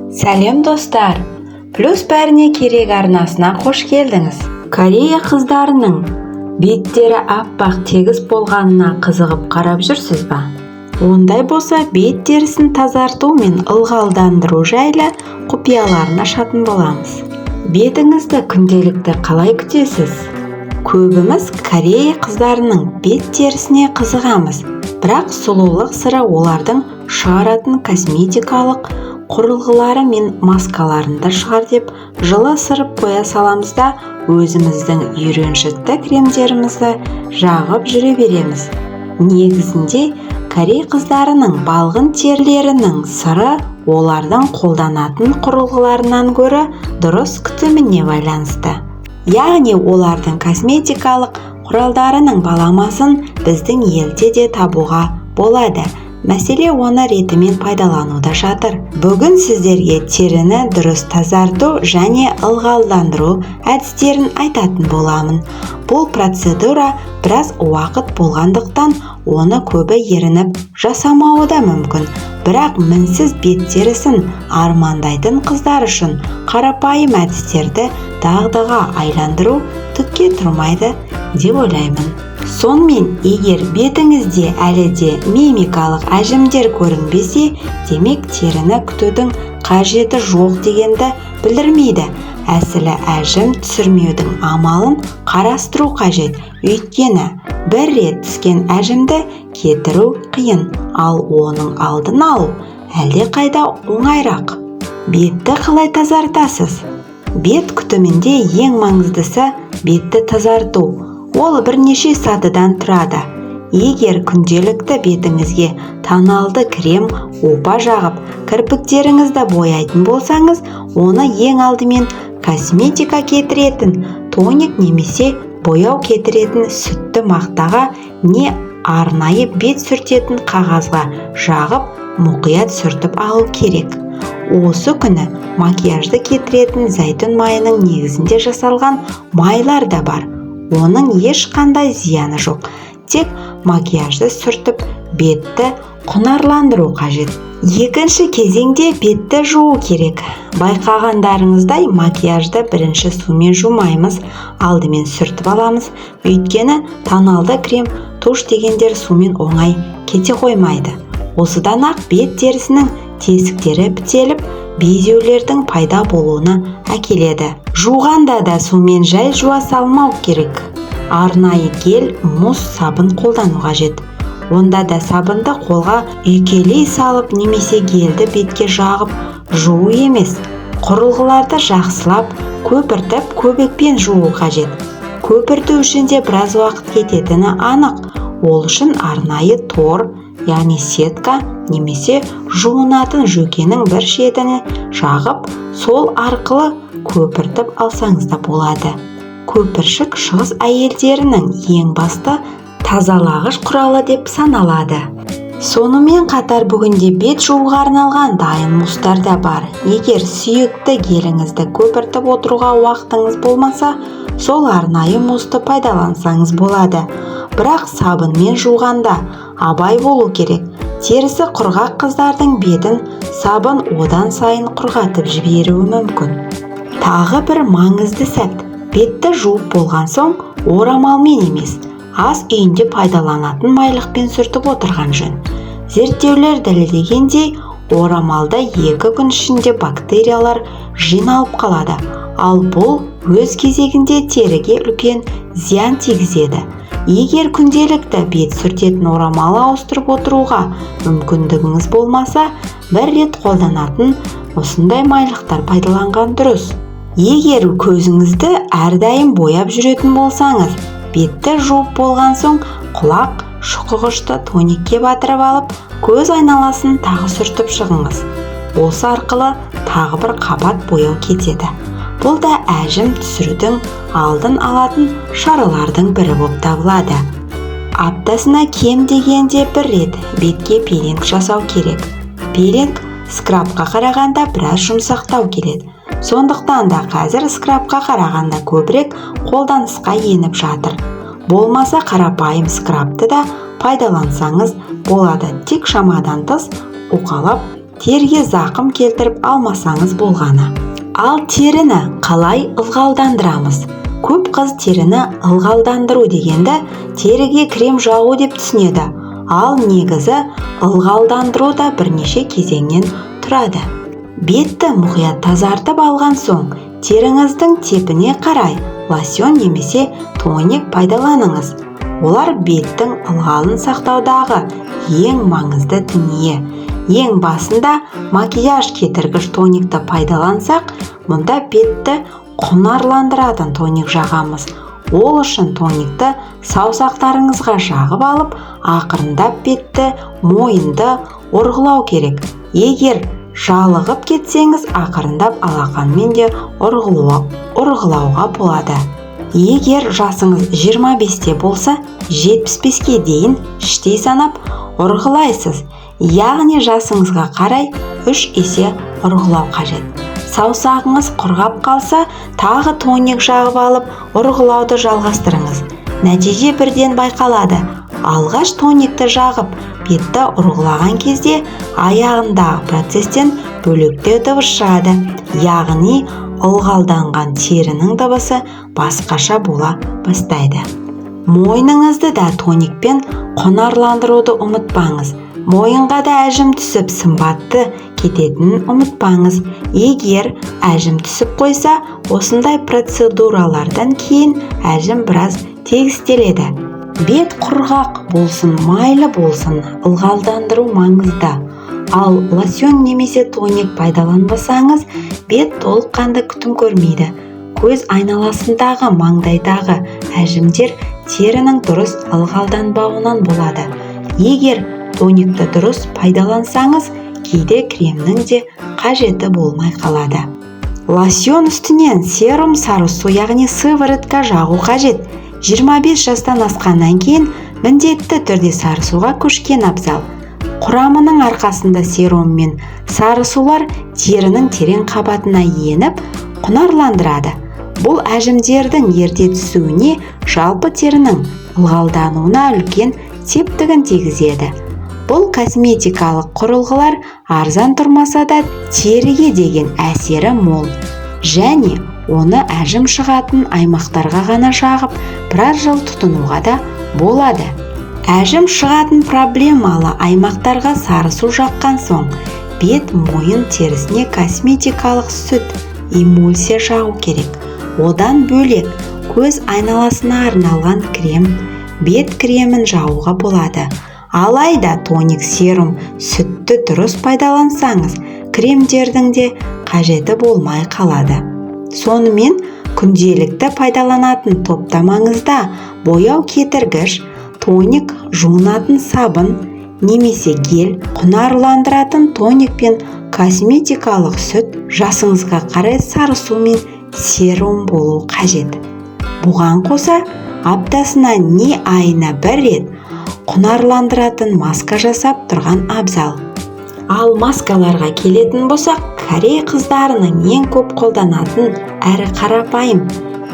Сәлем достар, плюс бәріне керек арнасына қош келдіңіз. Корея қыздарының беттері аппақ тегіс болғанына қызығып қарап жүрсіз ба? Ондай болса, бет терісін тазарту мен ылғалдандыру жайлы құпияларын ашатын боламыз. Бетіңізді күнделікті қалай күтесіз? Көбіміз Корея қыздарының бет терісіне қызығамыз, бірақ сұлулық сыры олардың шығаратын косметикалық құрылғылары мен маскаларында шығар деп жылы сырып қоя саламыз да өзіміздің үйреншікті кремдерімізді жағып жүре береміз. Негізінде Корей қыздарының балғын терілерінің сыры олардың қолданатын құрылғыларынан гөрі дұрыс күтіміне байланысты. Яғни олардың косметикалық құралдарының баламасын біздің елде де табуға болады. Мәселе оны ретімен пайдалануда жатыр. Бүгін сіздерге теріні дұрыс тазарту және ылғалдандыру әдістерін айтатын боламын. Бұл процедура біраз уақыт болғандықтан оны көбі ерініп жасамауы да мүмкін. Бірақ мінсіз бет терісін армандайтын қыздар үшін қарапайым әдістерді дағдыға айландыру түкке тұрмайды деп ойлаймын. Сонымен, егер бетіңізде әлі де мимикалық әжімдер көрінбесе, демек теріні күтудің қажеті жоқ дегенді білдірмейді. Әсілі әжім түсірмеудің амалын қарастыру қажет. Өйткені бір рет түскен әжімді кетіру қиын, ал оның алдын алу әлде қайда оңайырақ. Бетті қалай тазартасыз? Бет күтімінде ең маңыздысы бетті тазарту. Ол бірнеше сатыдан тұрады. Егер күнделікті бетіңізге тоналды крем, опа жағып, кірпіктеріңізді бояйтын болсаңыз, оны ең алдымен косметика кетіретін тоник немесе бояу кетіретін сүтті мақтаға не арнайы бет сүртетін қағазға жағып, мұқият сүртіп алу керек. Осы күні макияжды кетіретін зәйтүн майының негізінде жасалған майлар да бар. Оның ешқандай зияны жоқ. Тек макияжды сүртіп, бетті құнарландыру қажет. Екінші кезеңде бетті жуу керек. Байқағандарыңыздай макияжды бірінші сумен жумаймыз, алдымен сүртіп аламыз. Өйткені тоналды крем, туш дегендер сумен оңай кете қоймайды. Осыдан ақ бет терісінің тесіктері бітеліп, безеулердің пайда болуына әкеледі. Жуғанда да сумен жай жуа салмау керек. Арнайы гель, мұз, сабын қолдану қажет. Онда да сабынды қолға үйкелей салып немесе гельді бетке жағып жуу емес. Құрылғыларды жақсылап, көпіртіп, көбікпен жуу қажет. Көпірту үшін де біраз уақыт кететіні анық. Ол үшін арнайы тор, яғни сетка немесе жуынатын жөкенің бір шетіне жағып, сол арқылы көпіртіп алсаңыз да болады. Көпіршік шығыс әйелдерінің ең басты тазалағыш құралы деп саналады. Сонымен қатар бүгінде бет жууға арналған дайын мустар да бар. Егер сүйікті геліңізді көпіртіп отыруға уақытыңыз болмаса, сол арнайы мусты пайдалансаңыз болады. Бірақ сабынмен жуғанда абай болу керек. Терісі құрғақ қыздардың бетін сабын одан сайын құрғатып жіберуі мүмкін. Тағы бір маңызды сәт. Бетті жуып болған соң орамалмен емес, ас үйінде пайдаланатын майлықпен сүртіп отырған жөн. Зерттеулер дәлелдегендей, орамалда 2 күн ішінде бактериялар жиналып қалады, ал бұл өз кезегінде теріге үлкен зиян тигізеді. Егер күнделікті бет сүртетін орамал ауыстырып отыруға мүмкіндігіңіз болмаса, бір рет қолданатын осындай майлықтар пайдаланған дұрыс. Егер көзіңізді әрдайым бояп жүретін болсаңыз, бетті жуып болған соң құлақ шұқығышты тоникке батырып алып, көз айналасын тағы сүртіп шығыңыз. Осы арқылы тағы бір қабат бояу кетеді. Бұл да әжім түсірудің алдын алатын шаралардың бірі болып табылады. Аптасына кем дегенде бір рет бетке пилинг жасау керек. Пилинг скрабқа қарағанда біраз жұмсақтау келеді. Сондықтан да қазір скрабқа қарағанда көбірек қолданысқа еніп жатыр. Болмаса қарапайым скрабты да пайдалансаңыз болады. Тек шамадан тыс уқалап теріге зақым келтіріп алмасаңыз болғаны. Ал теріні қалай ылғалдандырамыз? Көп қыз теріні ылғалдандыру дегенді теріге крем жағу деп түсінеді. Ал негізі ылғалдандыру да бірнеше кезеңнен тұрады. Бетті мұқият тазартып алған соң, теріңіздің типіне қарай лосьон немесе тоник пайдаланыңыз. Олар беттің ылғалын сақтаудағы ең маңызды дүние. Ең басында макияж кетіргіш тоникті пайдалансақ, мұнда бетті құнарландыратын тоник жағамыз. Ол үшін тоникті саусақтарыңызға жағып алып, ақырындап бетті, мойынды ұрғылау керек. Егер жалығып кетсеңіз, ақырындап алақанмен де ұрғылауға болады. Егер жасыңыз 25-те болса, 75-ке дейін іштей санап ұрғылайсыз. Яғни жасыңызға қарай 3 есе ұрғылау қажет. Саусағыңыз құрғап қалса, тағы тоник жағып алып, ұрғылауды жалғастырыңыз. Нәтиже бірден байқалады. Алғаш тоникті жағып, бетті ұрғылаған кезде аяғындағы процестен бөлектеу дыбыс шығады. Яғни ылғалданған терінің дыбысы басқаша бола бастайды. Мойныңызды да тоникпен құнарландыруды ұмытпаңыз. Мойынға да әжім түсіп сымбатты кететінін ұмытпаңыз. Егер әжім түсіп қойса, осындай процедуралардан кейін әжім біраз тегістеледі. Бет құрғақ болсын, майлы болсын, ылғалдандыру маңызды. Ал лосьон немесе тоник пайдаланбасаңыз, бет толыққанды күтім көрмейді. Көз айналасындағы маңдайдағы әжімдер терінің дұрыс ылғалданбауынан болады. Егер тоникті дұрыс пайдалансаңыз, кейде кремнің де қажеті болмай қалады. Лосьон үстінен серум сарысу, яғни сыворотка жағу қажет. 25 жастан асқаннан кейін міндетті түрде сарысуға көшкен абзал. Құрамының арқасында серум мен сарысулар терінің терең қабатына еніп, құнарландырады. Бұл әжімдердің ерте түсуіне, жалпы терінің ылғалдануына үлкен септігін тигізеді. Бұл косметикалық құрылғылар арзан тұрмаса да теріге деген әсері мол. Және оны әжім шығатын аймақтарға ғана жағып, біраз жыл тұтынуға да болады. Әжім шығатын проблемалы аймақтарға сарысу жаққан соң, бет мойын терісіне косметикалық сүт, эмульсия жағу керек. Одан бөлек көз айналасына арналған крем, бет кремін жағуға болады. Алайда тоник, серум, сүтті дұрыс пайдалансаңыз, кремдердің де қажеті болмай қалады. Сонымен күнделікті пайдаланатын топтамаңызда бояу кетіргіш, тоник, жуынатын сабын немесе гель, құнарландыратын тоник пен косметикалық сүт, жасыңызға қарай сарысу мен серум болу қажет. Бұған қоса аптасына не айына бір рет құнарландыратын маска жасап тұрған абзал. Ал маскаларға келетін болсақ, Корей қыздарының ең көп қолданатын әрі қарапайым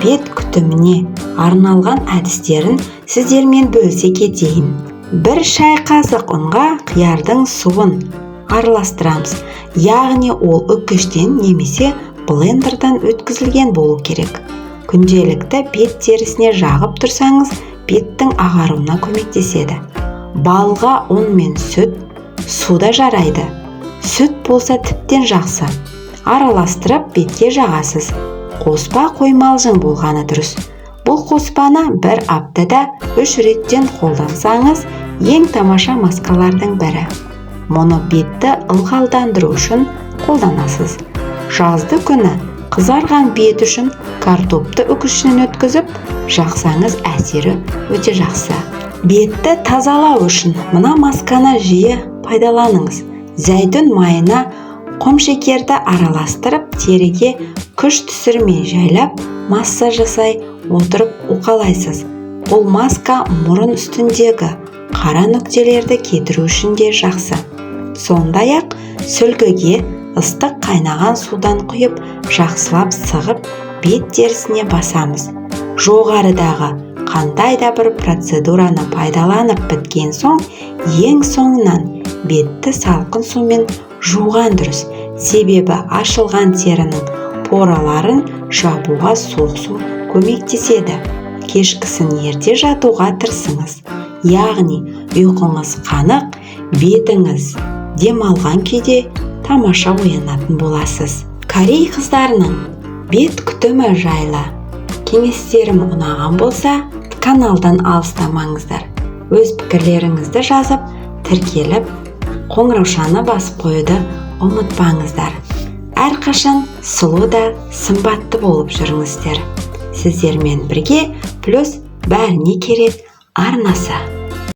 бет күтіміне арналған әдістерін сіздермен бөлісе кетейін. 1 шай қасық ұнға қиярдың суын араластырамыз. Яғни ол үккіштен немесе блендердан өткізілген болу керек. Күнделікті бет терісіне жағып тұрсаңыз, беттің ағаруына көмектеседі. Балға ұн мен сүт, суда жарайды. Сүт болса тіптен жақсы. Араластырып бетке жағасыз. Қоспа қоймалжың болғаны дұрыс. Бұл қоспаны бір аптада 3 реттен қолдансаңыз, ең тамаша маскалардың бірі. Мұны бетті ылғалдандыру үшін қолданасыз. Жазды күні қызарған бет үшін картопты үкішінен өткізіп, жақсаңыз әсері өте жақсы. Бетті тазалау үшін мына масканы жиі пайдаланыңыз. Зәйтүн майына құмшекерді араластырып, теріге күш түсірмей жайлап, массаж жасай отырып уқалайсыз. Бұл маска мұрын үстіндегі қара нүктелерді кетіру үшін де жақсы. Сондай-ақ сүлгіге ыстық қайнаған судан құйып, жақсылап сығып, бет терісіне басамыз. Жоғарыдағы қандай да бір процедураны пайдаланып біткен соң, ең соңынан бетті салқын сумен жуған дұрыс, себебі ашылған терінің пораларын жабуға суық су көмектеседі. Кешкісін ерте жатуға тырысыңыз, яғни ұйқыңыз қанық, бетіңіз демалған күйде тамаша оянатын боласыз. Корей қыздарының бет күтімі жайлы кеңестерім ұнаған болса, каналдан алыстамаңыздар. Өз пікірлеріңізді жазып, тіркеліп, қоңыраушаны басып қоюды ұмытпаңыздар. Әрқашан сұлу да сымбатты болып жүріңіздер. Сіздермен бірге плюс бәріне керек арнасы.